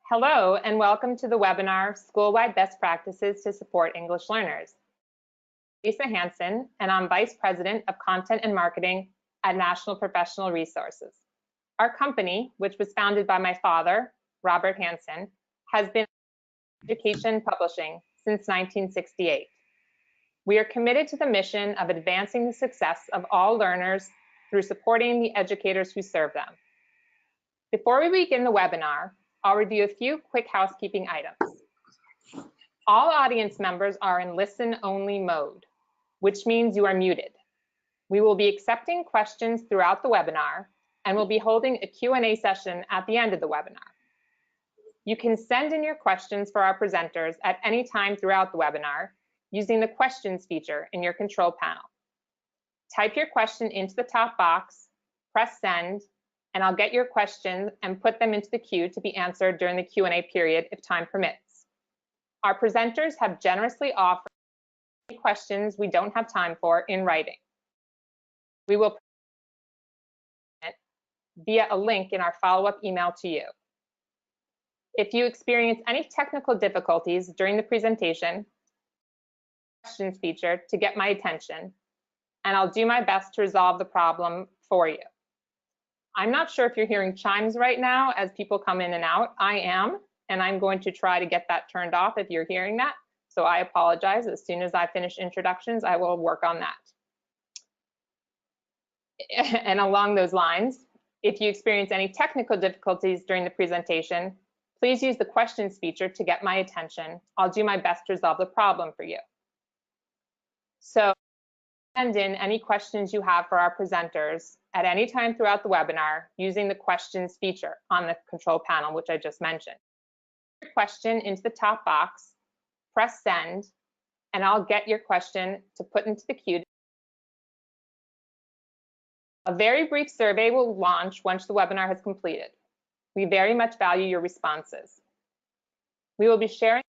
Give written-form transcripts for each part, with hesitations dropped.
Hello and welcome to the webinar, School-Wide Best Practices to Support English Learners. I'm Lisa Hansen, and I'm Vice President of Content and Marketing at National Professional Resources. Our company, which was founded by my father, Robert Hansen, has been in education publishing since 1968. We are committed to the mission of advancing the success of all learners through supporting the educators who serve them. Before we begin the webinar, I'll review a few quick housekeeping items. All audience members are in listen-only mode, which means you are muted. We will be accepting questions throughout the webinar and we'll be holding a Q&A session at the end of the webinar. You can send in your questions for our presenters at any time throughout the webinar using the questions feature in your control panel. Type your question into the top box, press send, and I'll get your questions and put them into the queue to be answered during the Q&A period if time permits. Our presenters have generously offered any questions we don't have time for in writing. We will via a link in our follow-up email to you. If you experience any technical difficulties during the presentation, questions feature to get my attention, and I'll do my best to resolve the problem for you. I'm not sure if you're hearing chimes right now as people come in and out. I am, and I'm going to try to get that turned off if you're hearing that. So I apologize. As soon as I finish introductions, I will work on that. And along those lines, if you experience any technical difficulties during the presentation, please use the questions feature to get my attention. I'll do my best to resolve the problem for you. So send in any questions you have for our presenters at any time throughout the webinar using the questions feature on the control panel, which I just mentioned. Your question into the top box, press send, and I'll get your question to put into the queue. A very brief survey will launch once the webinar has completed. We very much value your responses. We will be sharing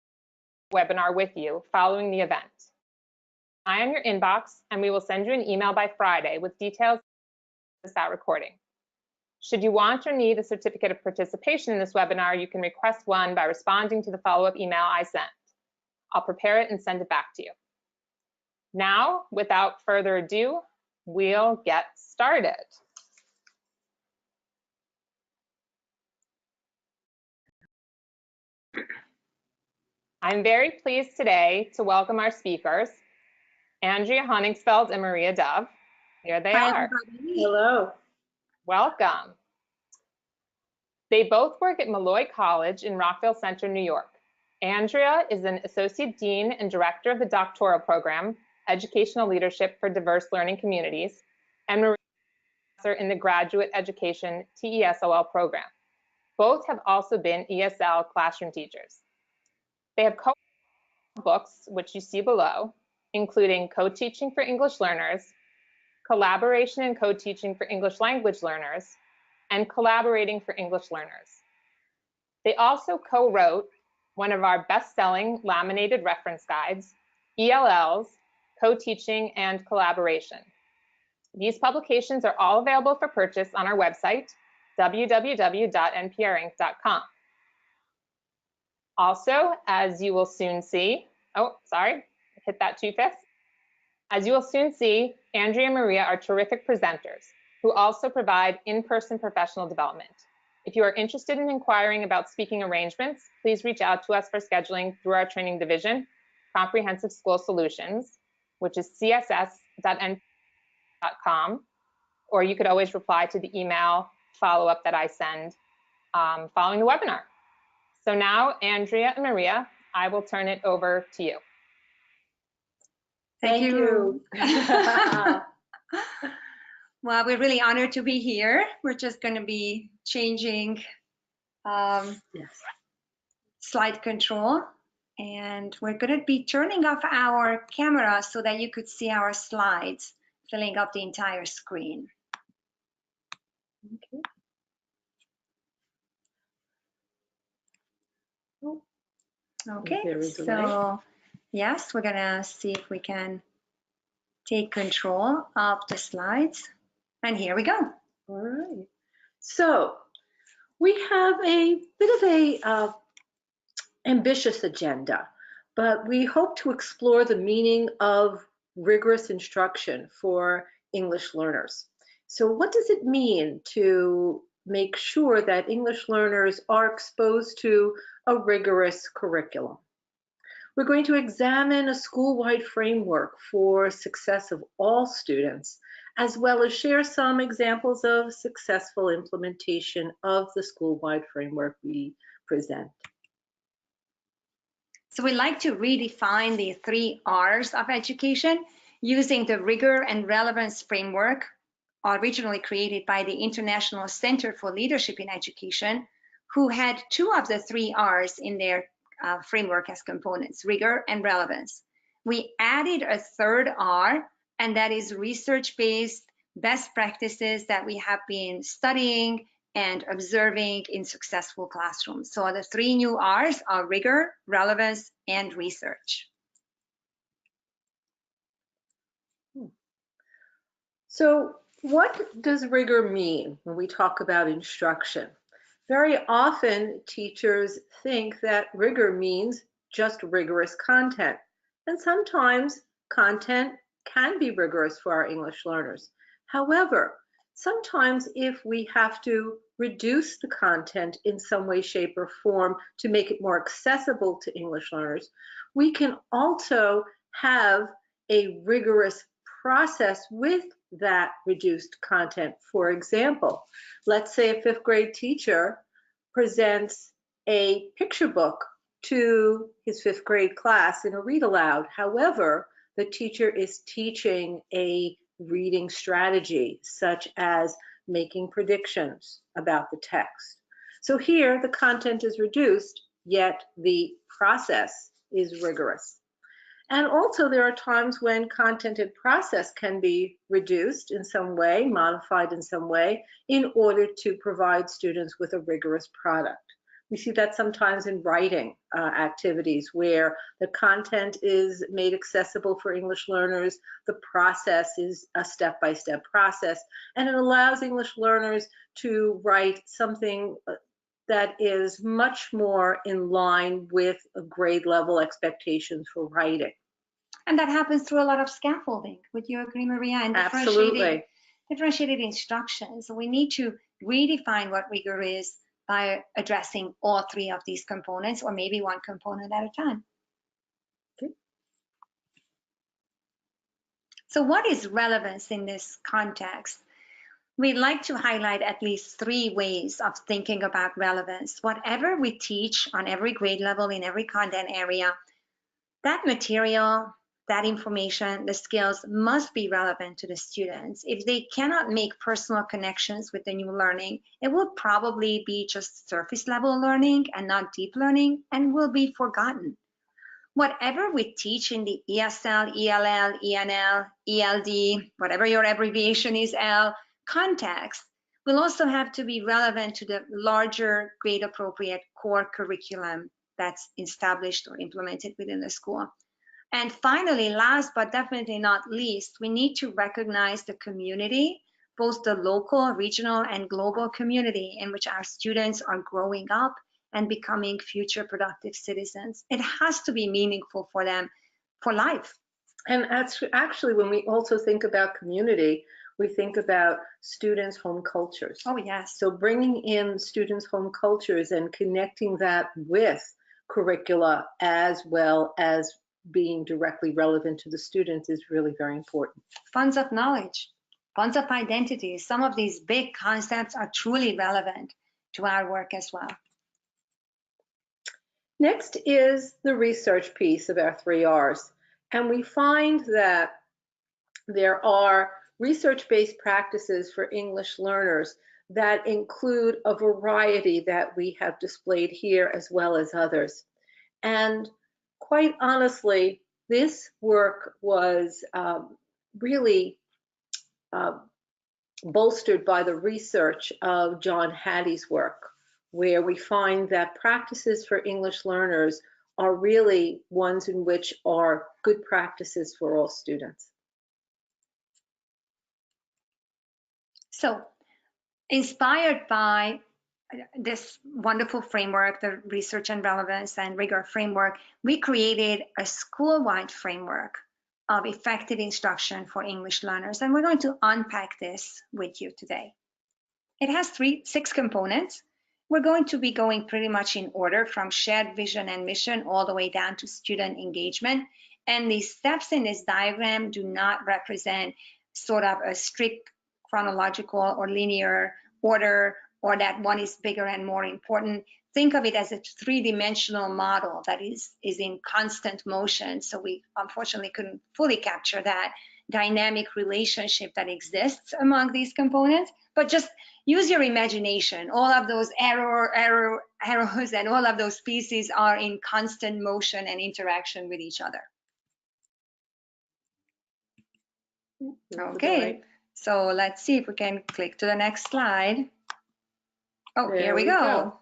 the webinar with you following the event. I am your inbox, and we will send you an email by Friday with details of that recording. Should you want or need a certificate of participation in this webinar, you can request one by responding to the follow-up email I sent. I'll prepare it and send it back to you. Now, without further ado, we'll get started. I'm very pleased today to welcome our speakers, Andrea Honigsfeld and Maria Dove. Here they are. Everybody. Hello. Welcome. They both work at Molloy College in Rockville Centre, New York. Andrea is an Associate Dean and Director of the Doctoral Program, Educational Leadership for Diverse Learning Communities, and Maria is a professor in the Graduate Education TESOL Program. Both have also been ESL classroom teachers. They have co-authored books, which you see below, including Co-Teaching for English Learners, Collaboration and Co-Teaching for English Language Learners, and Collaborating for English Learners. They also co-wrote one of our best-selling laminated reference guides, ELLs, Co-Teaching and Collaboration. These publications are all available for purchase on our website, www.nprinc.com. Also, as you will soon see, hit that too fast. As you will soon see, Andrea and Maria are terrific presenters who also provide in-person professional development. If you are interested in inquiring about speaking arrangements, please reach out to us for scheduling through our training division, Comprehensive School Solutions, which is css.nprinc.com, or you could always reply to the email follow-up that I send following the webinar. So now, Andrea and Maria, I will turn it over to you. Thank you. Well, we're really honored to be here. We're just going to be changing slide control, and we're going to be turning off our camera so that you could see our slides, filling up the entire screen. Okay. Okay, so yes, we're gonna see if we can take control of the slides, and here we go. All right, so we have a bit of a ambitious agenda, but we hope to explore the meaning of rigorous instruction for English learners. So what does it mean to make sure that English learners are exposed to a rigorous curriculum? We're going to examine a school-wide framework for success of all students, as well as share some examples of successful implementation of the school-wide framework we present. So we like to redefine the 3 R's of education using the rigor and relevance framework, originally created by the International Center for Leadership in Education, who had 2 of the 3 R's in their framework as components, rigor and relevance. We added a 3rd R, and that is research-based best practices that we have been studying and observing in successful classrooms. So the 3 new R's are rigor, relevance, and research. So what does rigor mean when we talk about instruction? Very often teachers think that rigor means just rigorous content, and sometimes content can be rigorous for our English learners. However, sometimes if we have to reduce the content in some way, shape, or form to make it more accessible to English learners, we can also have a rigorous process with that reduced content. For example, let's say a 5th grade teacher presents a picture book to his 5th grade class in a read aloud. However, the teacher is teaching a reading strategy, such as making predictions about the text. So here the content is reduced, yet the process is rigorous. And also there are times when content and process can be reduced in some way, modified in some way, in order to provide students with a rigorous product. We see that sometimes in writing activities where the content is made accessible for English learners, the process is a step-by-step process, and it allows English learners to write something that is much more in line with grade level expectations for writing. And that happens through a lot of scaffolding. Would you agree, Maria? And absolutely. Differentiated instructions. So we need to redefine what rigor is by addressing all 3 of these components, or maybe 1 component at a time. Okay. So what is relevance in this context? We'd like to highlight at least 3 ways of thinking about relevance. Whatever we teach on every grade level in every content area, that material, that information, the skills must be relevant to the students. If they cannot make personal connections with the new learning, it will probably be just surface level learning and not deep learning, and will be forgotten. Whatever we teach in the ESL, ELL, ENL, ELD, whatever your abbreviation is, L, context, will also have to be relevant to the larger grade appropriate core curriculum that's established or implemented within the school. And finally, last but definitely not least, we need to recognize the community, both the local, regional, and global community in which our students are growing up and becoming future productive citizens. It has to be meaningful for them for life. And actually, when we also think about community, we think about students' home cultures. Oh, yes. So bringing in students' home cultures and connecting that with curricula as well as being directly relevant to the students is really very important. Funds of knowledge, funds of identity. Some of these big concepts are truly relevant to our work as well. Next is the research piece of our 3 R's. And we find that there are research-based practices for English learners that include a variety that we have displayed here as well as others. And quite honestly, this work was really bolstered by the research of John Hattie's work, where we find that practices for English learners are really ones in which are good practices for all students. So, inspired by this wonderful framework, the Research and Relevance and Rigor framework, we created a school-wide framework of effective instruction for English learners. And we're going to unpack this with you today. It has 6 components. We're going to be going pretty much in order from shared vision and mission all the way down to student engagement. And the steps in this diagram do not represent sort of a strict chronological or linear order, or that one is bigger and more important. Think of it as a 3-dimensional model that is in constant motion. So we unfortunately couldn't fully capture that dynamic relationship that exists among these components, but just use your imagination. All of those arrows and all of those pieces are in constant motion and interaction with each other. Okay, so let's see if we can click to the next slide. Oh, here we go.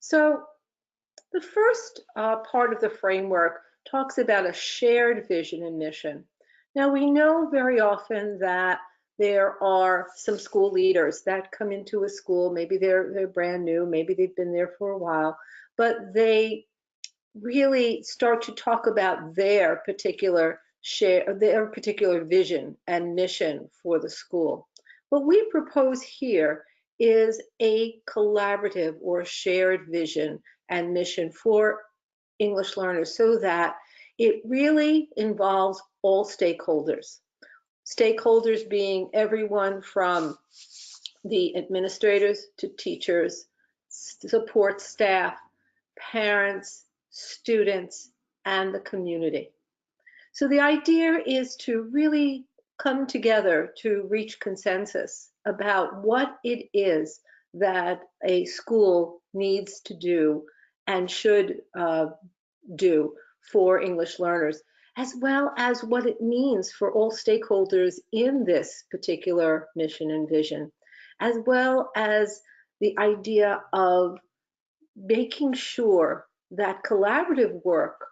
So the first part of the framework talks about a shared vision and mission. Now, we know very often that there are some school leaders that come into a school. Maybe they're brand new, maybe they've been there for a while, but they really start to talk about their particular vision and mission for the school. What we propose here is a collaborative or shared vision and mission for English learners, so that it really involves all stakeholders. Stakeholders being everyone from the administrators to teachers, support staff, parents, students, and the community. So the idea is to really come together to reach consensus about what it is that a school needs to do and should do for English learners, as well as what it means for all stakeholders in this particular mission and vision, as well as the idea of making sure that collaborative work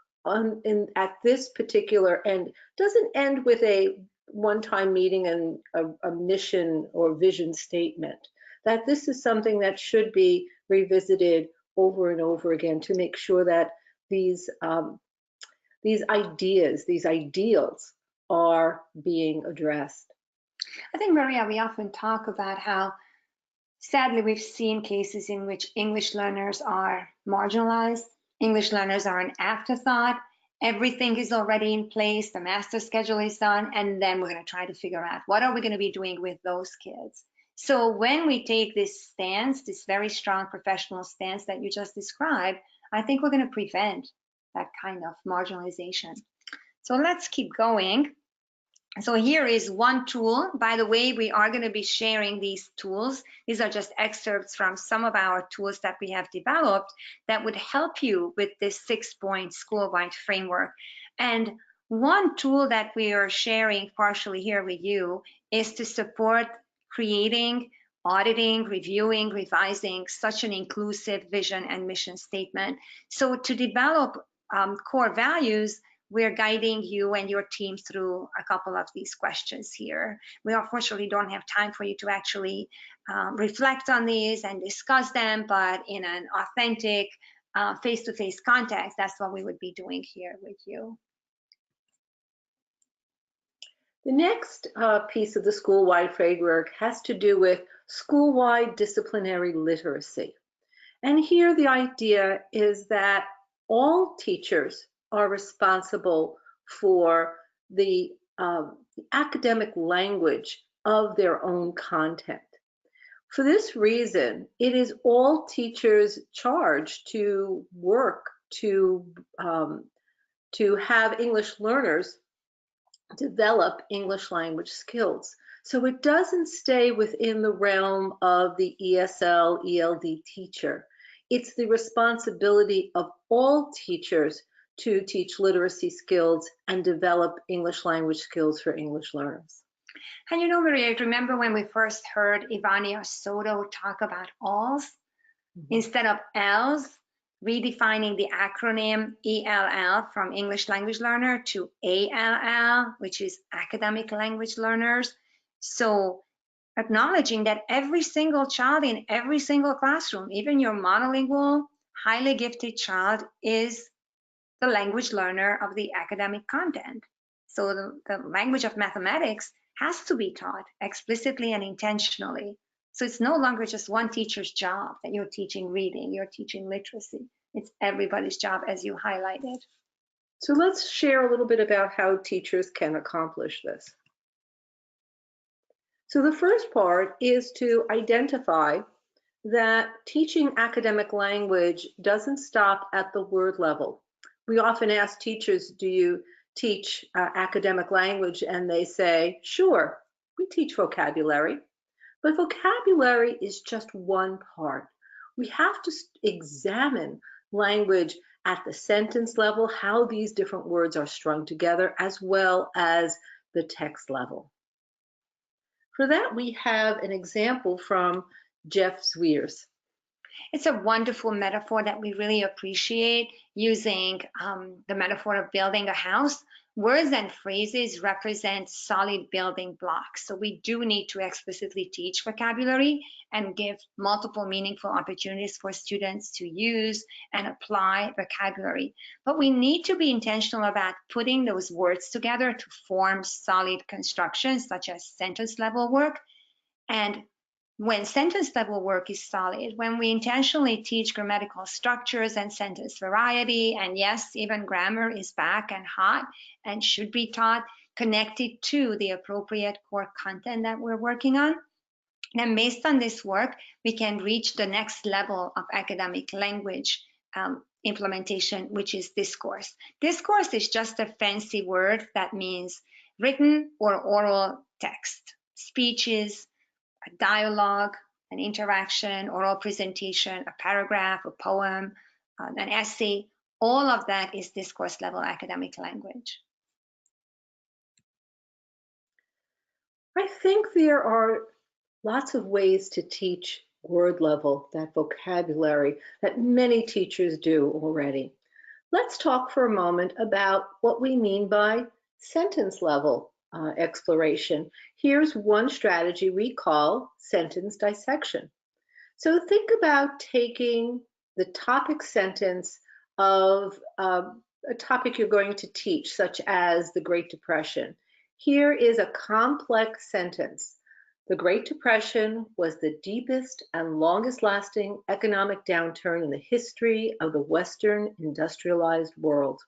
at this particular end doesn't end with a one-time meeting and a mission or vision statement, that this is something that should be revisited over and over again to make sure that these ideas, these ideals are being addressed. I think, Maria, we often talk about how sadly we've seen cases in which English learners are marginalized. English learners are an afterthought. Everything is already in place. The master schedule is done. And then we're going to try to figure out what are we going to be doing with those kids. So when we take this stance, this very strong professional stance that you just described, I think we're going to prevent that kind of marginalization. So let's keep going. So here is one tool. By the way, we are going to be sharing these tools. These are just excerpts from some of our tools that we have developed that would help you with this 6-point school-wide framework. And one tool that we are sharing partially here with you is to support creating, auditing, reviewing, revising such an inclusive vision and mission statement. So to develop core values, we're guiding you and your team through a couple of these questions here. We unfortunately don't have time for you to actually reflect on these and discuss them, but in an authentic face-to-face context, that's what we would be doing here with you. The next piece of the school-wide framework has to do with school-wide disciplinary literacy. And here the idea is that all teachers are responsible for the academic language of their own content. For this reason, it is all teachers' charge to work to have English learners develop English language skills. So it doesn't stay within the realm of the ESL, ELD teacher. It's the responsibility of all teachers to teach literacy skills and develop English language skills for English learners. And you know, Maria, remember when we first heard Ivania Soto talk about ALLs? Instead of L's, redefining the acronym ELL from English language learner to ALL, which is academic language learners. So acknowledging that every single child in every single classroom, even your monolingual, highly gifted child, is the language learner of the academic content. So the language of mathematics has to be taught explicitly and intentionally. So it's no longer just one teacher's job that you're teaching reading, you're teaching literacy. It's everybody's job, as you highlighted. So let's share a little bit about how teachers can accomplish this. So the first part is to identify that teaching academic language doesn't stop at the word level. We often ask teachers, do you teach academic language? And they say, sure, we teach vocabulary. But vocabulary is just one part. We have to examine language at the sentence level, how these different words are strung together, as well as the text level. For that, we have an example from Jeff Sweers. It's a wonderful metaphor that we really appreciate, using the metaphor of building a house. Words and phrases represent solid building blocks. So we do need to explicitly teach vocabulary and give multiple meaningful opportunities for students to use and apply vocabulary. But we need to be intentional about putting those words together to form solid constructions, such as sentence level work. And when sentence level work is solid, when we intentionally teach grammatical structures and sentence variety, and yes, even grammar is back and hot and should be taught, connected to the appropriate core content that we're working on. And based on this work, we can reach the next level of academic language implementation, which is discourse. Discourse is just a fancy word that means written or oral text, speeches, a dialogue, an interaction, oral presentation, a paragraph, a poem, an essay. All of that is discourse level academic language. I think there are lots of ways to teach word level, that vocabulary that many teachers do already. Let's talk for a moment about what we mean by sentence level exploration. Here's one strategy we call sentence dissection. So think about taking the topic sentence of a topic you're going to teach, such as the Great Depression. Here is a complex sentence. The Great Depression was the deepest and longest lasting economic downturn in the history of the Western industrialized world.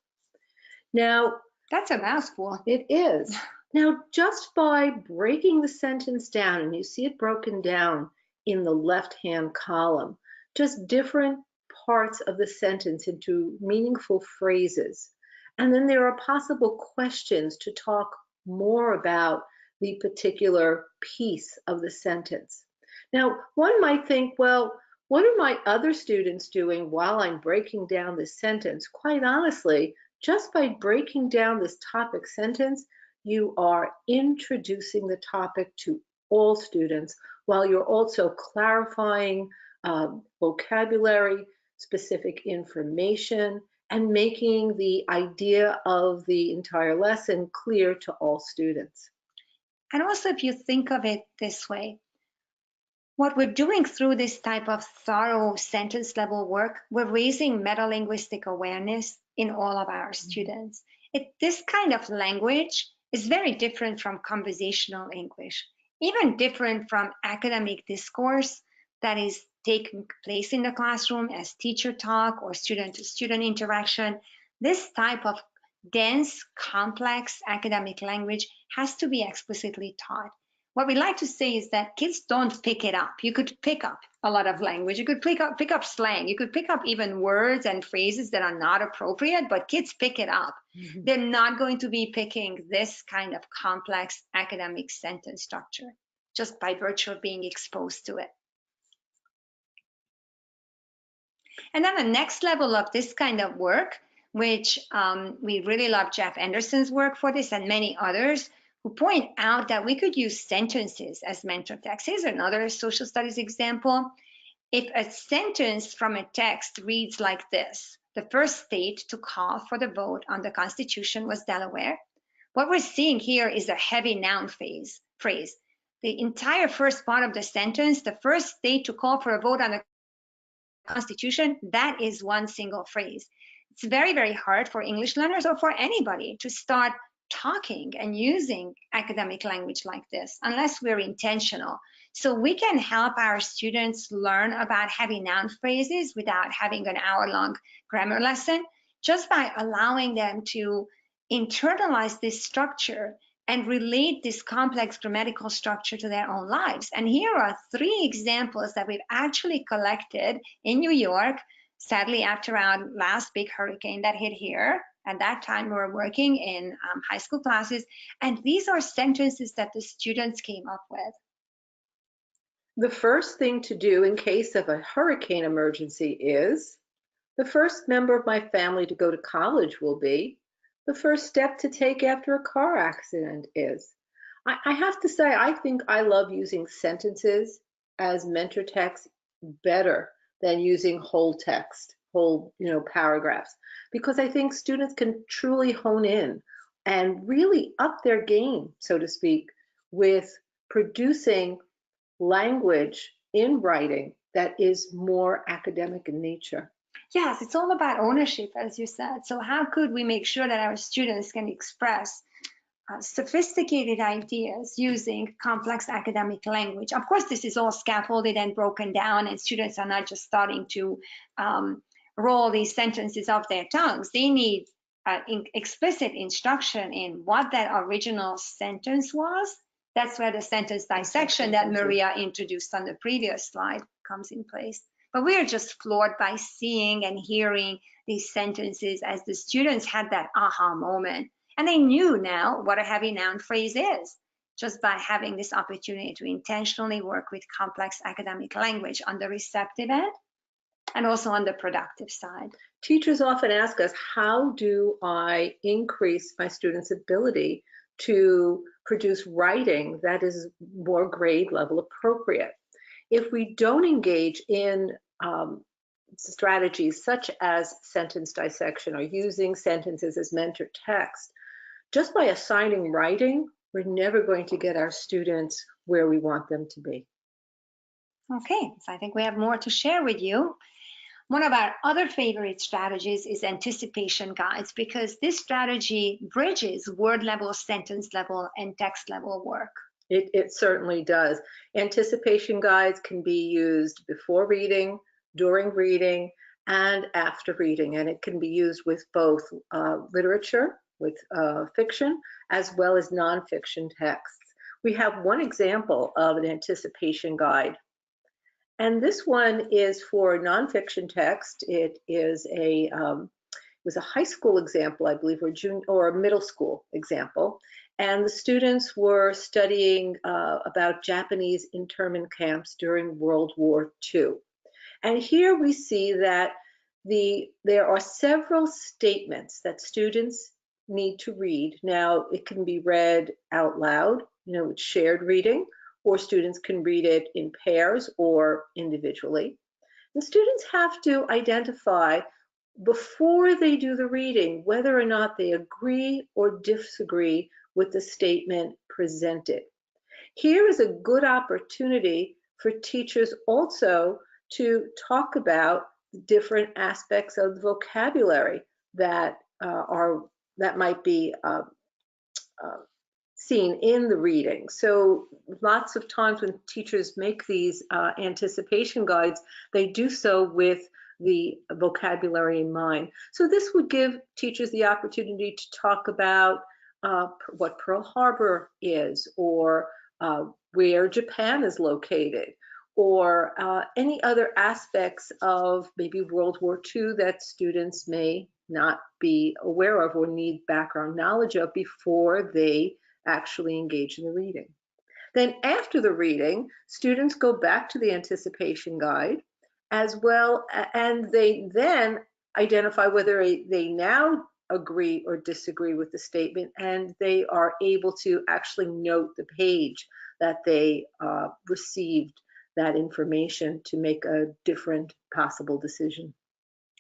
Now, that's a mouthful. It is. Now, just by breaking the sentence down, and you see it broken down in the left-hand column, just different parts of the sentence into meaningful phrases. And then there are possible questions to talk more about the particular piece of the sentence. Now, one might think, well, what are my other students doing while I'm breaking down this sentence? Quite honestly, just by breaking down this topic sentence, you are introducing the topic to all students while you're also clarifying vocabulary, specific information, and making the idea of the entire lesson clear to all students. And also, if you think of it this way, what we're doing through this type of thorough sentence level work, we're raising metalinguistic awareness in all of our students. This kind of language is very different from conversational English, even different from academic discourse that is taking place in the classroom as teacher talk or student-to-student interaction. This type of dense, complex academic language has to be explicitly taught. What we like to say is that kids don't pick it up. You could pick up a lot of language. You could pick up slang. You could pick up even words and phrases that are not appropriate, but kids pick it up. Mm-hmm. They're not going to be picking this kind of complex academic sentence structure just by virtue of being exposed to it. And then the next level of this kind of work, which we really love Jeff Anderson's work for this and many others, who point out that we could use sentences as mentor text. Here's another social studies example. If a sentence from a text reads like this: the first state to call for the vote on the Constitution was Delaware. What we're seeing here is a heavy noun phrase. the entire first part of the sentence, the first state to call for a vote on the Constitution, that is one single phrase. It's very, very hard for English learners or for anybody to start talking and using academic language like this unless we're intentional. So we can help our students learn about heavy noun phrases without having an hour-long grammar lesson, just by allowing them to internalize this structure and relate this complex grammatical structure to their own lives. And here are 3 examples that we've actually collected in New York, sadly after our last big hurricane that hit here. At that time, we were working in high school classes, and these are sentences that the students came up with. The first thing to do in case of a hurricane emergency is, the first member of my family to go to college will be, the first step to take after a car accident is. I have to say, I think I love using sentences as mentor text better than using whole text, whole paragraphs, because I think students can truly hone in and really up their game, so to speak, with producing language in writing that is more academic in nature. Yes, it's all about ownership, as you said. So how could we make sure that our students can express sophisticated ideas using complex academic language? Of course, this is all scaffolded and broken down, and students are not just starting to roll these sentences off their tongues. They need explicit instruction in what that original sentence was. That's where the sentence dissection that Maria introduced on the previous slide comes in place. But we are just floored by seeing and hearing these sentences as the students had that aha moment. And they knew now what a heavy noun phrase is, just by having this opportunity to intentionally work with complex academic language on the receptive end and also on the productive side. Teachers often ask us, how do I increase my students' ability to produce writing that is more grade level appropriate? If we don't engage in strategies such as sentence dissection or using sentences as mentor text, just by assigning writing, we're never going to get our students where we want them to be. Okay, so I think we have more to share with you. One of our other favorite strategies is anticipation guides, because this strategy bridges word level, sentence level, and text level work. It certainly does. Anticipation guides can be used before reading, during reading, and after reading, and it can be used with both literature, with fiction, as well as nonfiction texts. We have one example of an anticipation guide, and this one is for nonfiction text. It is it was a high school example, I believe, or a middle school example. And the students were studying about Japanese internment camps during World War II. And here we see that there are several statements that students need to read. Now, it can be read out loud, with shared reading, or students can read it in pairs or individually. And students have to identify before they do the reading whether or not they agree or disagree with the statement presented. Here is a good opportunity for teachers also to talk about different aspects of the vocabulary that might be seen in the reading. So lots of times when teachers make these anticipation guides, they do so with the vocabulary in mind. So this would give teachers the opportunity to talk about what Pearl Harbor is, or where Japan is located, or any other aspects of maybe World War II that students may not be aware of or need background knowledge of before they actually engage in the reading. Then after the reading, students go back to the anticipation guide as well, and they then identify whether they now agree or disagree with the statement, and they are able to actually note the page that they received that information to make a different possible decision.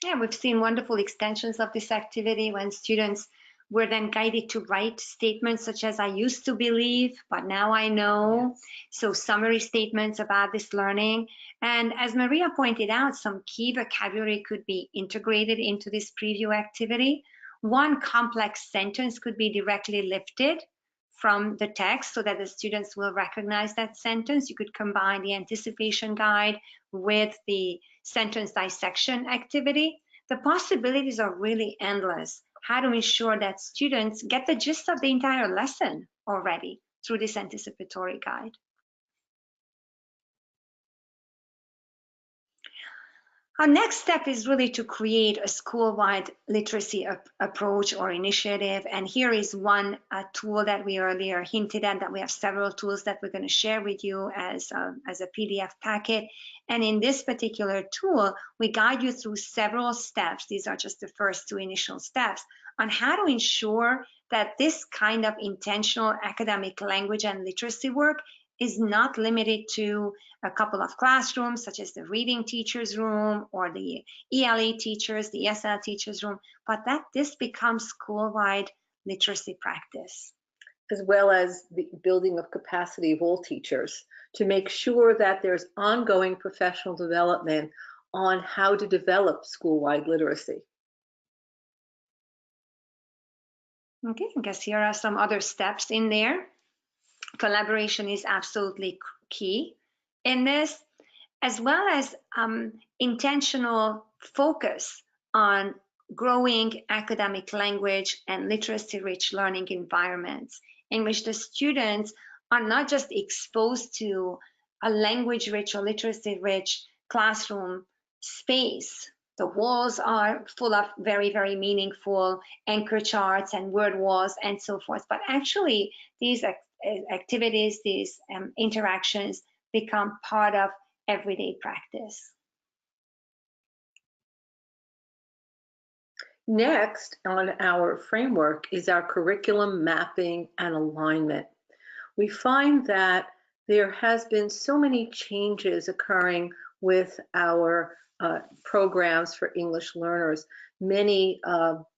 Yeah, we've seen wonderful extensions of this activity when students We're then guided to write statements such as, I used to believe, but now I know. Yes. So summary statements about this learning. And as Maria pointed out, some key vocabulary could be integrated into this preview activity. One complex sentence could be directly lifted from the text so that the students will recognize that sentence. You could combine the anticipation guide with the sentence dissection activity. The possibilities are really endless. How to ensure that students get the gist of the entire lesson already through this anticipatory guide. Our next step is really to create a school-wide literacy approach or initiative. And here is one tool that we earlier hinted at, that we have several tools that we're going to share with you as a PDF packet. And in this particular tool, we guide you through several steps. These are just the first two initial steps on how to ensure that this kind of intentional academic language and literacy work is not limited to a couple of classrooms, such as the reading teachers room or the ELA teachers, the ESL teachers room, but that this becomes school-wide literacy practice. As well as the building of capacity of all teachers to make sure that there's ongoing professional development on how to develop school-wide literacy. Okay, I guess here are some other steps in there. Collaboration is absolutely key in this, as well as intentional focus on growing academic language and literacy-rich learning environments in which the students are not just exposed to a language-rich or literacy-rich classroom space. The walls are full of very, very meaningful anchor charts and word walls and so forth, but actually these activities, these interactions become part of everyday practice. Next on our framework is our curriculum mapping and alignment. We find that there has been so many changes occurring with our programs for English learners. Many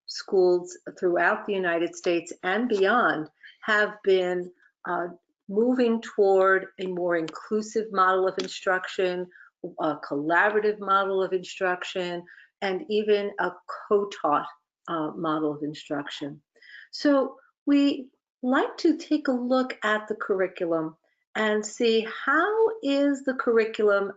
schools throughout the United States and beyond have been moving toward a more inclusive model of instruction, a collaborative model of instruction, and even a co-taught model of instruction. So we like to take a look at the curriculum and see how is the curriculum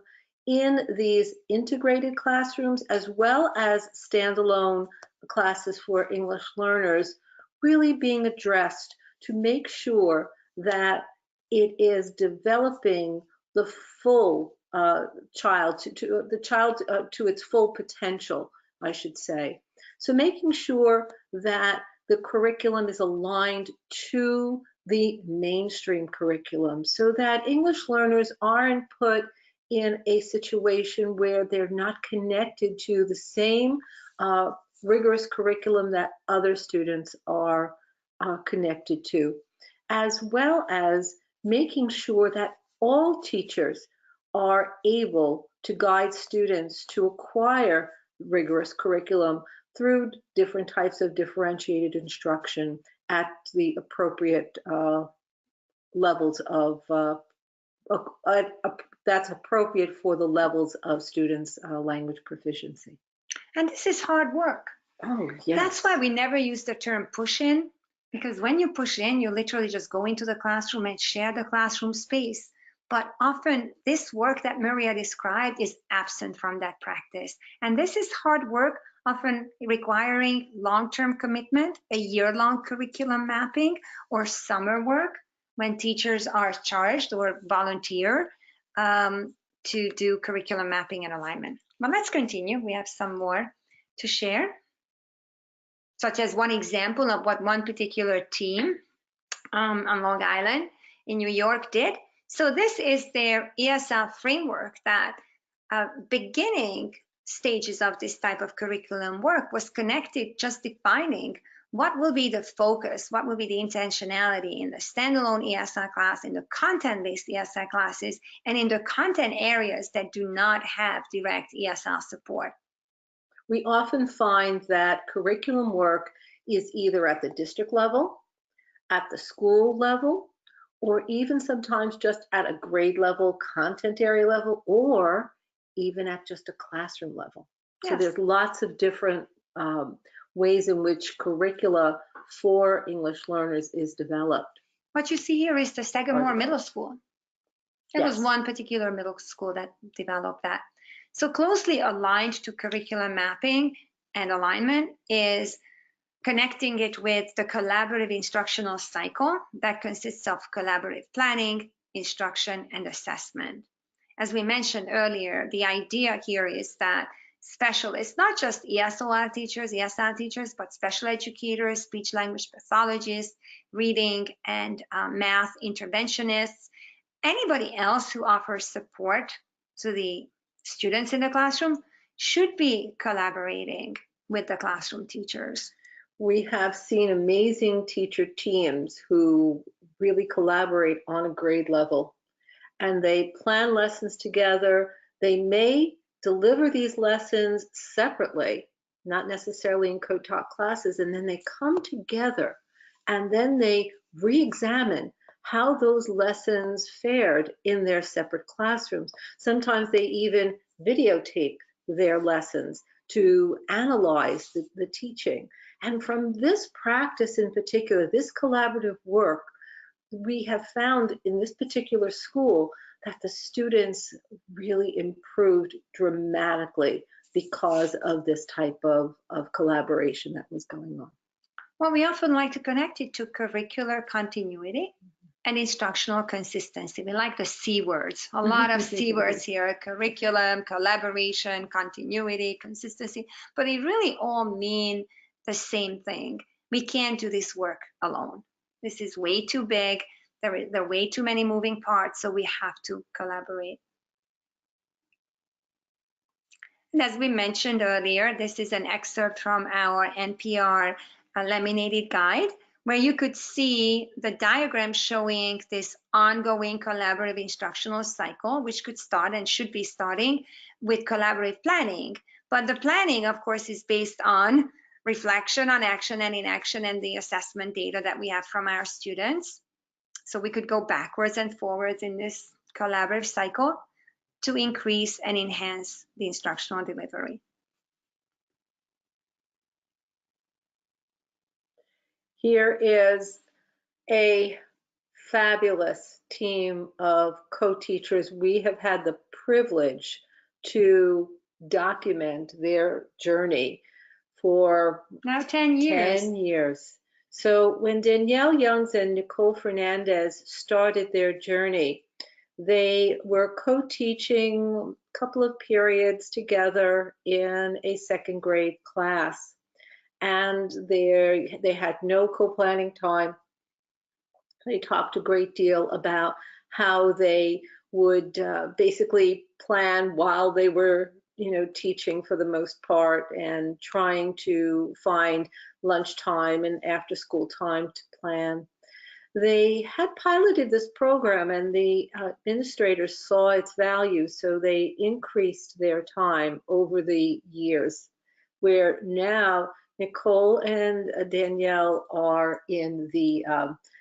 in these integrated classrooms as well as standalone classes for English learners really being addressed to make sure that it is developing the full child to its full potential, I should say. So making sure that the curriculum is aligned to the mainstream curriculum so that English learners aren't put in a situation where they're not connected to the same rigorous curriculum that other students are connected to, as well as making sure that all teachers are able to guide students to acquire rigorous curriculum through different types of differentiated instruction at the appropriate levels of that's appropriate for the levels of students' language proficiency. And this is hard work. Oh, yes. That's why we never use the term push in, because when you push in, you literally just go into the classroom and share the classroom space. But often this work that Maria described is absent from that practice. And this is hard work, often requiring long-term commitment, a year-long curriculum mapping, or summer work when teachers are charged or volunteer to do curriculum mapping and alignment. But let's continue. We have some more to share, such as one example of what one particular team on Long Island in New York did. So this is their ESL framework that beginning stages of this type of curriculum work was connected, just defining what will be the focus, what will be the intentionality in the standalone ESL class, in the content-based ESL classes, and in the content areas that do not have direct ESL support. We often find that curriculum work is either at the district level, at the school level, or even sometimes just at a grade level, content area level, or even at just a classroom level. Yes. So there's lots of different ways in which curricula for English learners is developed. What you see here is the Sagamore Middle School. It was Yes. one particular middle school that developed that. So closely aligned to curriculum mapping and alignment is connecting it with the collaborative instructional cycle that consists of collaborative planning, instruction, and assessment. As we mentioned earlier, the idea here is that specialists, not just ESL teachers, but special educators, speech language pathologists, reading and math interventionists, anybody else who offers support to the students in the classroom should be collaborating with the classroom teachers. We have seen amazing teacher teams who really collaborate on a grade level, and they plan lessons together. They may deliver these lessons separately, not necessarily in co-taught classes, and then they come together and then they re-examine how those lessons fared in their separate classrooms. Sometimes they even videotape their lessons to analyze the teaching. And from this practice in particular, this collaborative work, we have found in this particular school that the students really improved dramatically because of this type of collaboration that was going on. Well, we often like to connect it to curricular continuity and instructional consistency. We like the C words, a lot of C words here: curriculum, collaboration, continuity, consistency, but they really all mean the same thing. We can't do this work alone. This is way too big. There are way too many moving parts, so we have to collaborate. And as we mentioned earlier, this is an excerpt from our NPR laminated guide, where you could see the diagram showing this ongoing collaborative instructional cycle, which could start and should be starting with collaborative planning. But the planning, of course, is based on reflection on action and inaction and the assessment data that we have from our students. So we could go backwards and forwards in this collaborative cycle to increase and enhance the instructional delivery. Here is a fabulous team of co-teachers. We have had the privilege to document their journey for now 10 years. 10 years. So when Danielle Youngs and Nicole Fernandez started their journey, they were co-teaching a couple of periods together in a second grade class. And they had no co-planning time. They talked a great deal about how they would basically plan while they were, teaching for the most part, and trying to find lunchtime and after school time to plan. They had piloted this program, and the administrators saw its value, so they increased their time over the years, where now Nicole and Danielle are in the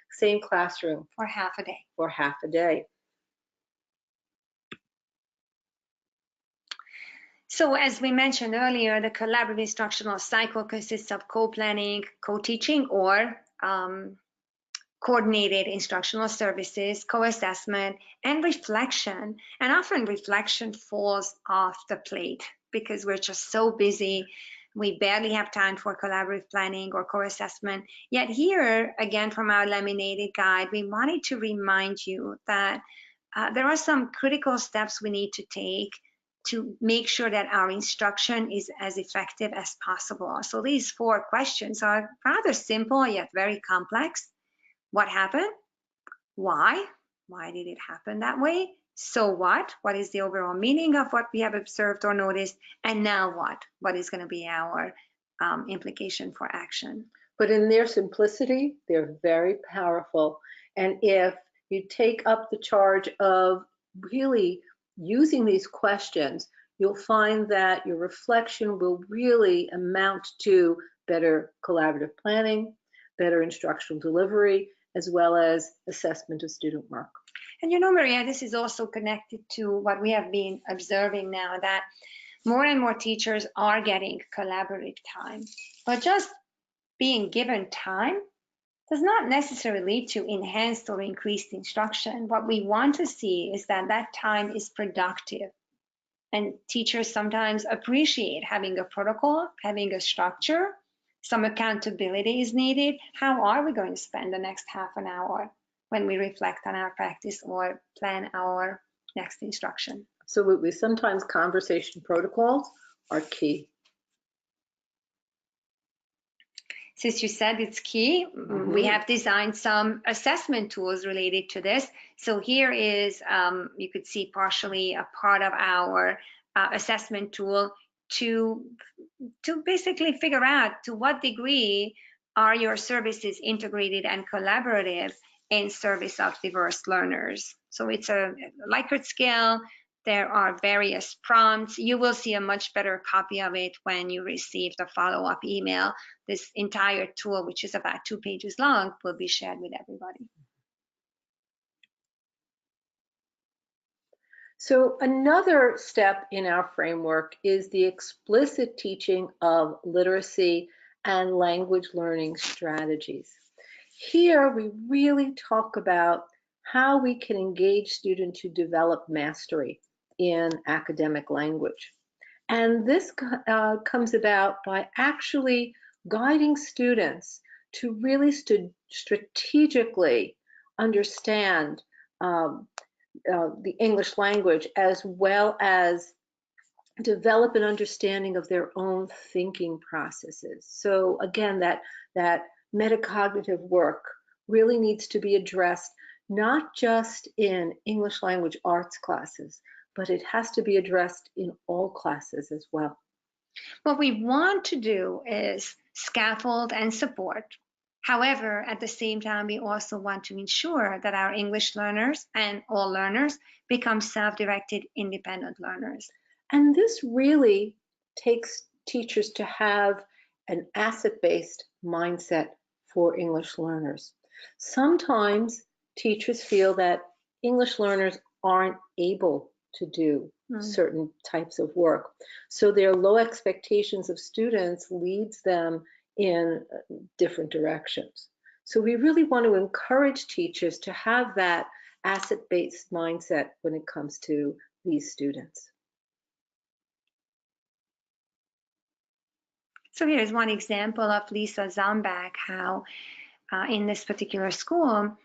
same classroom for half a day. For half a day. So as we mentioned earlier, the collaborative instructional cycle consists of co-planning, co-teaching, or coordinated instructional services, co-assessment, and reflection. And often reflection falls off the plate because we're just so busy. We barely have time for collaborative planning or co-assessment. Yet here, again, from our laminated guide, we wanted to remind you that there are some critical steps we need to take to make sure that our instruction is as effective as possible. So these 4 questions are rather simple yet very complex. What happened? Why? Why did it happen that way? So what? What is the overall meaning of what we have observed or noticed? And now what? What is going to be our implication for action? But in their simplicity, they're very powerful. And if you take up the charge of really using these questions, you'll find that your reflection will really amount to better collaborative planning, better instructional delivery, as well as assessment of student work. And you know, Maria, this is also connected to what we have been observing now, that more and more teachers are getting collaborative time, but just being given time does not necessarily lead to enhanced or increased instruction. What we want to see is that that time is productive. And teachers sometimes appreciate having a protocol, having a structure, some accountability is needed. How are we going to spend the next half an hour when we reflect on our practice or plan our next instruction? Absolutely. Sometimes conversation protocols are key. Since you said it's key, we have designed some assessment tools related to this. So here is, you could see partially a part of our assessment tool to basically figure out to what degree are your services integrated and collaborative in service of diverse learners. So it's a Likert scale. There are various prompts. You will see a much better copy of it when you receive the follow-up email. This entire tool, which is about 2 pages long, will be shared with everybody. So another step in our framework is the explicit teaching of literacy and language learning strategies. Here we really talk about how we can engage students to develop mastery in academic language. And this comes about by actually guiding students to really strategically understand the English language, as well as develop an understanding of their own thinking processes. So again, that metacognitive work really needs to be addressed, not just in English language arts classes, but it has to be addressed in all classes as well. What we want to do is scaffold and support. However, at the same time, we also want to ensure that our English learners and all learners become self-directed, independent learners. And this really takes teachers to have an asset-based mindset for English learners. Sometimes teachers feel that English learners aren't able to do certain types of work. So their low expectations of students leads them in different directions. So we really want to encourage teachers to have that asset-based mindset when it comes to these students. So here is one example of Lisa Zombach, how in this particular school,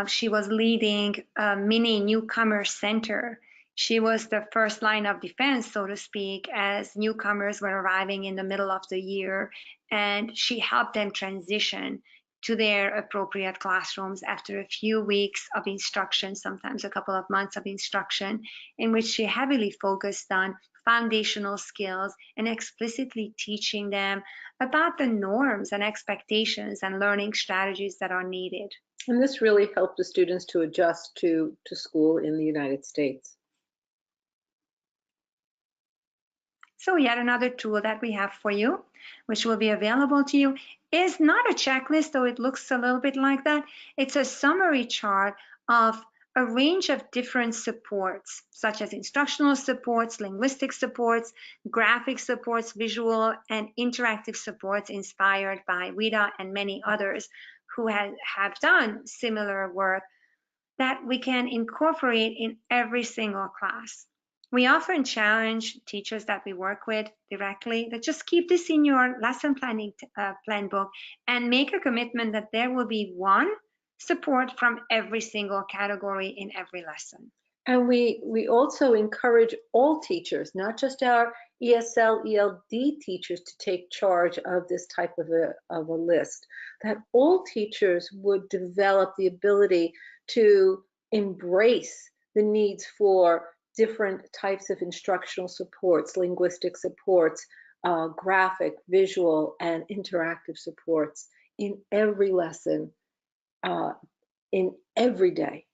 she was leading a mini newcomer center. She was the first line of defense, so to speak, as newcomers were arriving in the middle of the year, and she helped them transition to their appropriate classrooms after a few weeks of instruction, sometimes a couple of months of instruction, in which she heavily focused on foundational skills and explicitly teaching them about the norms and expectations and learning strategies that are needed. And this really helped the students to adjust to school in the United States. So yet another tool that we have for you, which will be available to you, is not a checklist, though it looks a little bit like that. It's a summary chart of a range of different supports, such as instructional supports, linguistic supports, graphic supports, visual and interactive supports inspired by Rita and many others who have done similar work that we can incorporate in every single class. We often challenge teachers that we work with directly that just keep this in your lesson planning plan book and make a commitment that there will be one support from every single category in every lesson. And we also encourage all teachers, not just our ESL, ELD teachers, to take charge of this type of a list, that all teachers would develop the ability to embrace the needs for different types of instructional supports, linguistic supports, graphic, visual, and interactive supports in every lesson, in every day.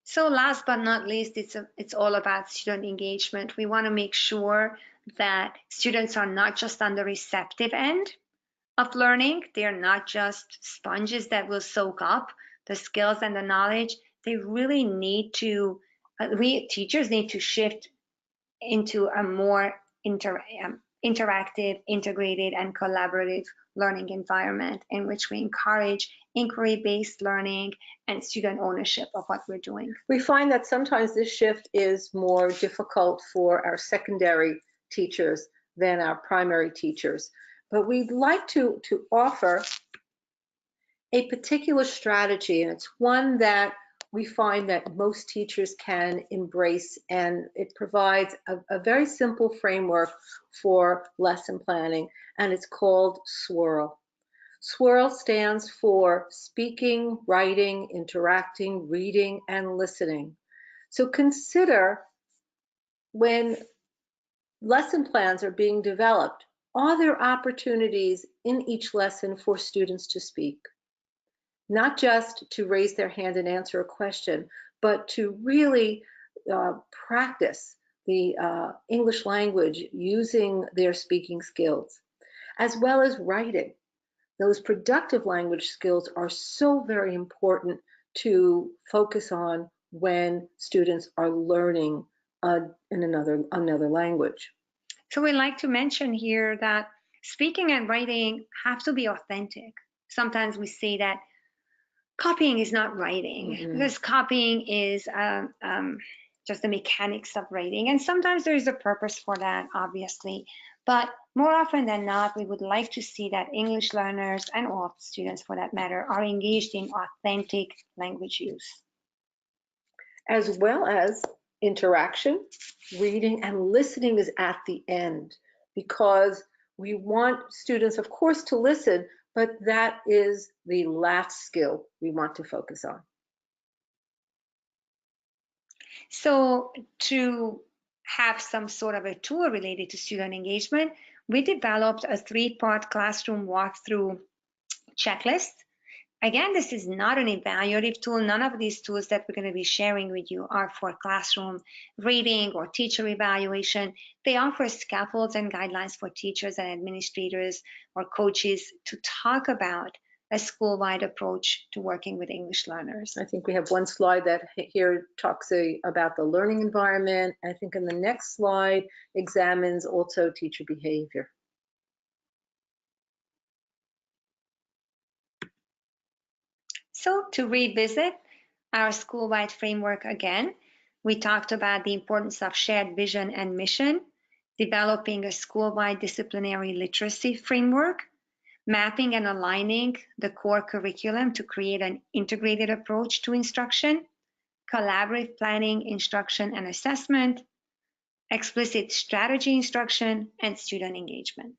So last but not least, it's all about student engagement. We want to make sure that students are not just on the receptive end of learning. They're not just sponges that will soak up the skills and the knowledge. They really need to, we teachers need to shift into a more interactive, integrated, and collaborative learning environment in which we encourage inquiry-based learning and student ownership of what we're doing. We find that sometimes this shift is more difficult for our secondary teachers than our primary teachers. But we'd like to offer a particular strategy, and it's one that we find that most teachers can embrace, and it provides a very simple framework for lesson planning, and it's called Swirl. Swirl stands for speaking, writing, interacting, reading, and listening. So consider when lesson plans are being developed, are there opportunities in each lesson for students to speak? Not just to raise their hand and answer a question, but to really practice the English language using their speaking skills, as well as writing. Those productive language skills are so very important to focus on when students are learning in another language. So we like to mention here that speaking and writing have to be authentic. Sometimes we say that copying is not writing, because copying is just the mechanics of writing. And sometimes there is a purpose for that, obviously. But more often than not, we would like to see that English learners, and all students for that matter, are engaged in authentic language use. As well as interaction, reading, and listening is at the end, because we want students, of course, to listen, but that is the last skill we want to focus on. So to have some sort of a tool related to student engagement, we developed a 3-part classroom walkthrough checklist. Again, this is not an evaluative tool. None of these tools that we're going to be sharing with you are for classroom reading or teacher evaluation. They offer scaffolds and guidelines for teachers and administrators or coaches to talk about a school-wide approach to working with English learners. I think we have one slide that here talks about the learning environment. I think in the next slide examines also teacher behavior. So to revisit our school-wide framework again, we talked about the importance of shared vision and mission, developing a school-wide disciplinary literacy framework, mapping and aligning the core curriculum to create an integrated approach to instruction, collaborative planning, instruction and assessment, explicit strategy instruction, and student engagement.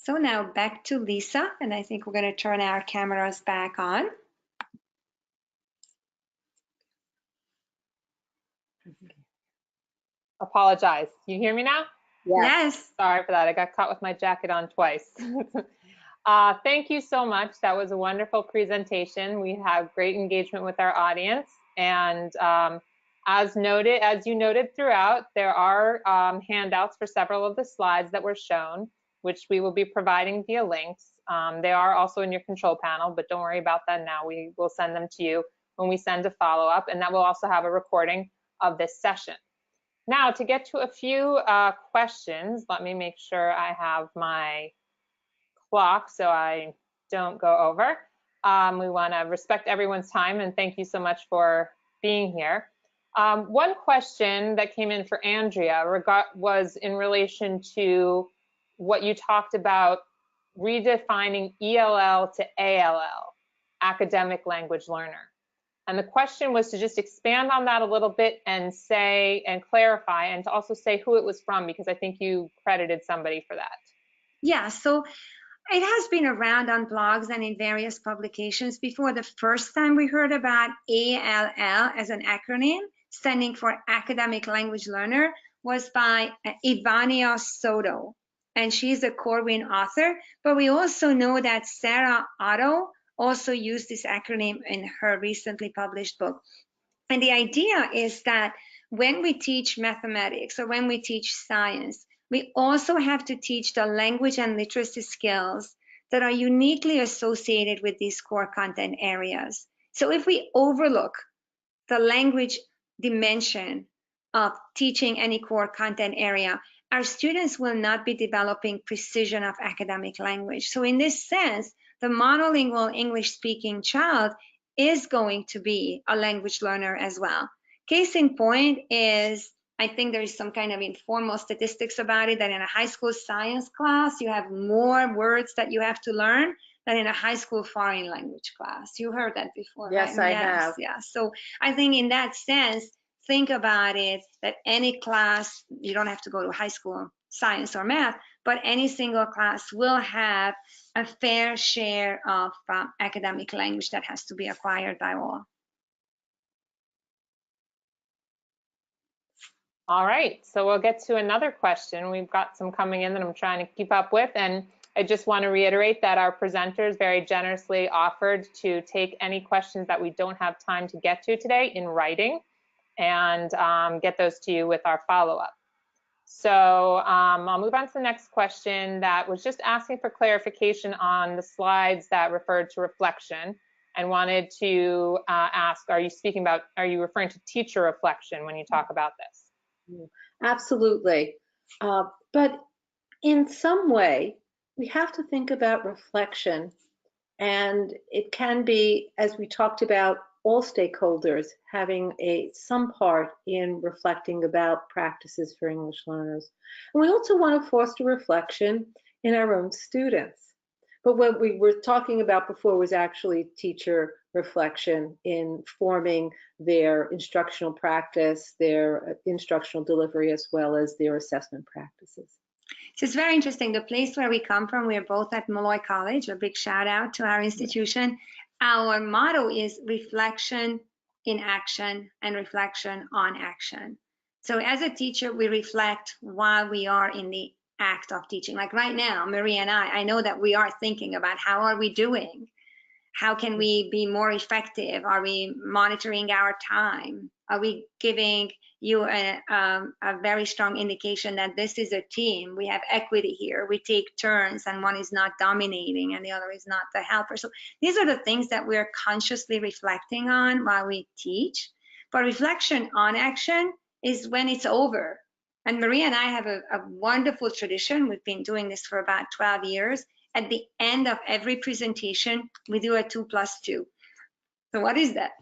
So now back to Lisa, and I think we're going to turn our cameras back on. Apologize. You hear me now? Yes. Sorry for that. I got caught with my jacket on twice. Thank you so much. That was a wonderful presentation. We have great engagement with our audience. And as you noted throughout, there are handouts for several of the slides that were shown, which we will be providing via links. They are also in your control panel, but don't worry about that now. We will send them to you when we send a follow-up, and that will also have a recording of this session. Now, to get to a few questions, let me make sure I have my clock so I don't go over. We want to respect everyone's time, and thank you so much for being here. One question that came in for Andrea was in relation to what you talked about redefining ELL to ALL, academic language learner. And the question was to just expand on that a little bit and say and clarify, and to also say who it was from, because I think you credited somebody for that. Yeah, so it has been around on blogs and in various publications before. The first time we heard about ALL as an acronym standing for Academic Language Learner was by Ivania Soto, and she's a Corwin author. But we also know that Sarah Otto also used this acronym in her recently published book. And the idea is that when we teach mathematics or when we teach science, we also have to teach the language and literacy skills that are uniquely associated with these core content areas. So if we overlook the language dimension of teaching any core content area, our students will not be developing precision of academic language. So in this sense, the monolingual English-speaking child is going to be a language learner as well. Case in point is, I think there is some kind of informal statistics about it, that in a high school science class, you have more words that you have to learn than in a high school foreign language class. You heard that before, Yes, right? I have. Yeah, so I think in that sense, think about it, that any class, you don't have to go to high school science or math, but any single class will have a fair share of academic language that has to be acquired by all. All right, so we'll get to another question. We've got some coming in that I'm trying to keep up with, and I just want to reiterate that our presenters very generously offered to take any questions that we don't have time to get to today in writing and get those to you with our follow-up. So I'll move on to the next question that was just asking for clarification on the slides that referred to reflection, and wanted to ask, are you referring to teacher reflection when you talk about this? Absolutely. But in some way, we have to think about reflection, and it can be, as we talked about, all stakeholders having some part in reflecting about practices for English learners. And we also want to foster reflection in our own students. But what we were talking about before was actually teacher reflection in forming their instructional practice, their instructional delivery, as well as their assessment practices. So it's very interesting. The place where we come from, we're both at Molloy College. A big shout out to our institution. Our motto is reflection in action and reflection on action. So as a teacher, we reflect while we are in the act of teaching. Like right now, Marie and I know that we are thinking about how are we doing? How can we be more effective? Are we monitoring our time? Are we giving you a very strong indication that this is a team? We have equity here. We take turns, and one is not dominating and the other is not the helper. So these are the things that we're consciously reflecting on while we teach. But reflection on action is when it's over. And Maria and I have a wonderful tradition. We've been doing this for about 12 years. At the end of every presentation, we do a 2+2. So what is that?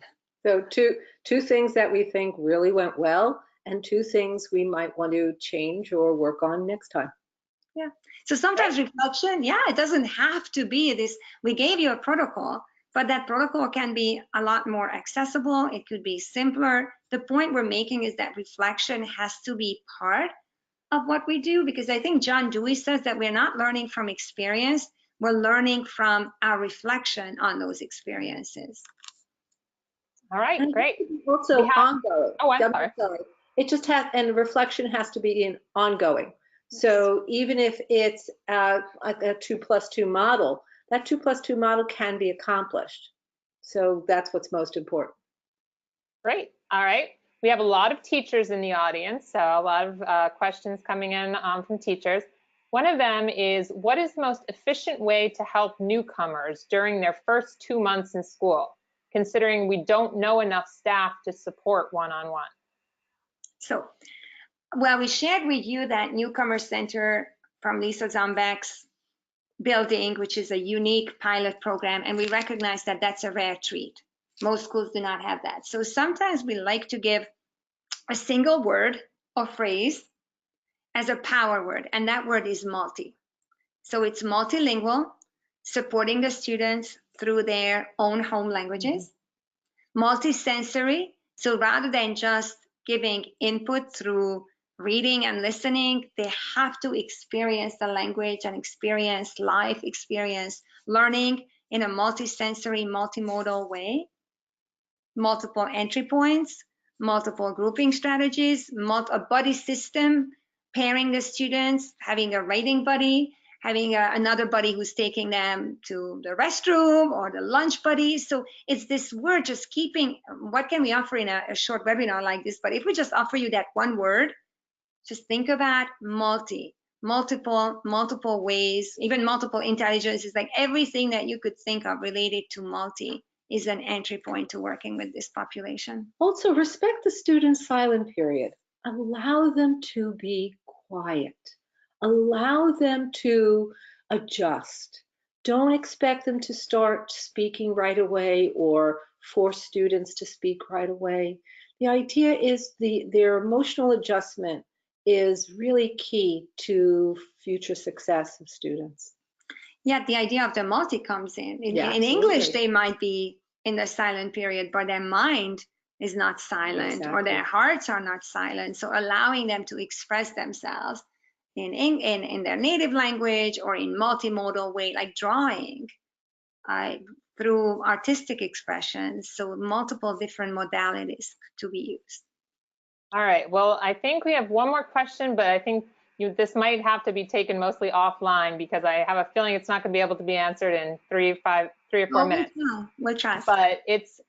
So two things that we think really went well, and two things we might want to change or work on next time. Yeah. So sometimes reflection, yeah, it doesn't have to be this, we gave you a protocol, but that protocol can be a lot more accessible. It could be simpler. The point we're making is that reflection has to be part of what we do, because I think John Dewey says that we're not learning from experience, we're learning from our reflection on those experiences. All right, and great. Also ongoing. Oh, I'm sorry. It just has, and reflection has to be in ongoing. So even if it's a 2+2 model, that 2+2 model can be accomplished. So that's what's most important. Great. All right. We have a lot of teachers in the audience, so a lot of questions coming in from teachers. One of them is, what is the most efficient way to help newcomers during their first 2 months in school, considering we don't know enough staff to support one-on-one? So, well, we shared with you that Newcomer Center from Lisa Zombeck's building, which is a unique pilot program, and we recognize that that's a rare treat. Most schools do not have that. So sometimes we like to give a single word or phrase as a power word, and that word is multi. So it's multilingual, supporting the students through their own home languages. Multisensory, so rather than just giving input through reading and listening, they have to experience the language and experience life, experience learning in a multisensory, multimodal way. Multiple entry points, multiple grouping strategies, a buddy system, pairing the students, having a writing buddy, having another buddy who's taking them to the restroom, or the lunch buddy. So it's this word, just keeping, what can we offer in a short webinar like this? But if we just offer you that one word, just think about multiple ways, even multiple intelligences, like everything that you could think of related to multi is an entry point to working with this population. Also, respect the student's silent period. Allow them to be quiet. Allow them to adjust. Don't expect them to start speaking right away or force students to speak right away. The idea is their emotional adjustment is really key to future success of students. Yeah, the idea of the multi comes in. In English, they might be in the silent period, but their mind is not silent, or their hearts are not silent. So allowing them to express themselves in their native language or in multimodal way, like drawing, through artistic expressions. So multiple different modalities to be used. All right, well, I think we have one more question, but I think this might have to be taken mostly offline, because I have a feeling it's not going to be able to be answered in 3 or 4 minutes. We'll try. But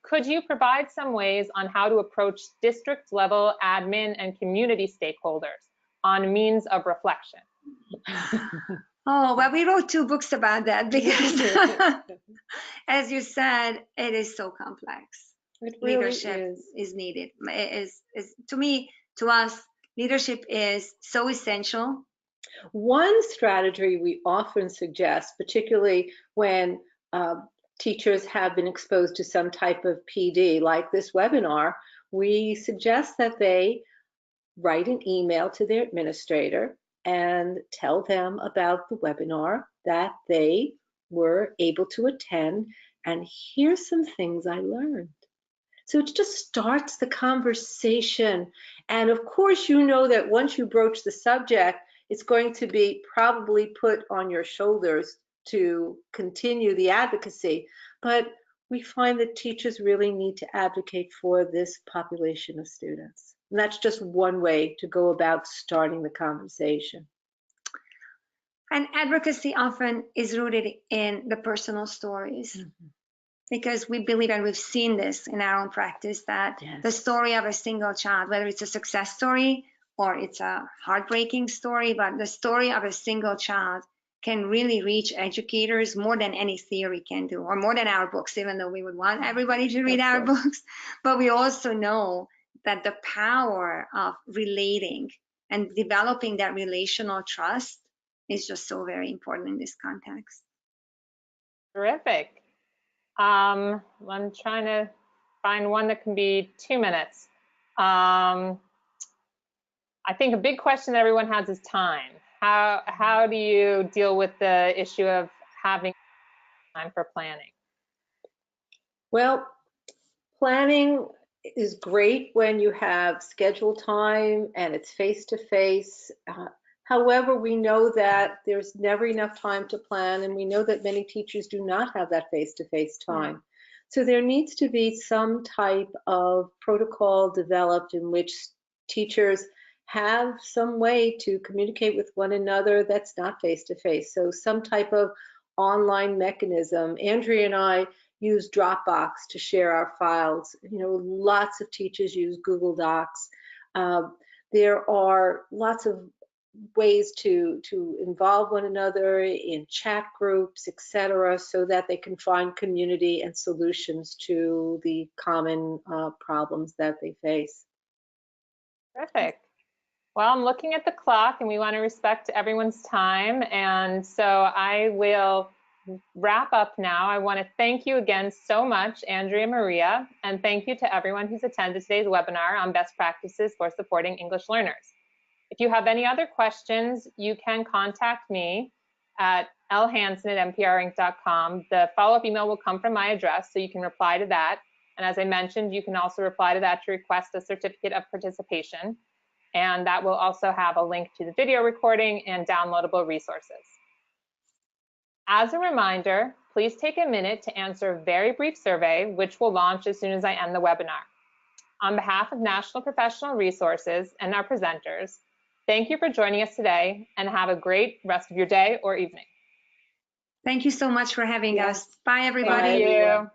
could you provide some ways on how to approach district level admin and community stakeholders on means of reflection? Oh, well, we wrote 2 books about that, because as you said, it is so complex. Really leadership is needed. To me, to us, leadership is so essential. One strategy we often suggest, particularly when teachers have been exposed to some type of PD like this webinar, we suggest that they write an email to their administrator and tell them about the webinar that they were able to attend, and here's some things I learned. So it just starts the conversation. And of course, you know that once you broach the subject, it's going to be probably put on your shoulders to continue the advocacy. But we find that teachers really need to advocate for this population of students. And that's just one way to go about starting the conversation. And advocacy often is rooted in the personal stories. Mm-hmm. Because we believe, and we've seen this in our own practice, that the story of a single child, whether it's a success story or it's a heartbreaking story, but the story of a single child can really reach educators more than any theory can do, or more than our books, even though we would want everybody to read our books. But we also know that the power of relating and developing that relational trust is just so very important in this context. Terrific. I'm trying to find one that can be 2 minutes. I think a big question that everyone has is time. How do you deal with the issue of having time for planning? Well, planning is great when you have scheduled time and it's face-to-face. However, we know that there's never enough time to plan, and we know that many teachers do not have that face-to-face time. So there needs to be some type of protocol developed in which teachers have some way to communicate with one another that's not face-to-face. So some type of online mechanism. Andrea and I use Dropbox to share our files. You know, lots of teachers use Google Docs. There are lots of ways to involve one another in chat groups, etc., so that they can find community and solutions to the common problems that they face. Perfect. Well, I'm looking at the clock, and we want to respect everyone's time, and so I will wrap up now. I want to thank you again so much, Andrea Maria, and thank you to everyone who's attended today's webinar on best practices for supporting English learners. If you have any other questions, you can contact me at lhansen@mprinc.com. The follow-up email will come from my address, so you can reply to that. And as I mentioned, you can also reply to that to request a certificate of participation. And that will also have a link to the video recording and downloadable resources. As a reminder, please take a minute to answer a very brief survey, which will launch as soon as I end the webinar. On behalf of National Professional Resources and our presenters, Thank you for joining us today and have a great rest of your day or evening. Thank you so much for having Yes. us. Bye, everybody. Thank you.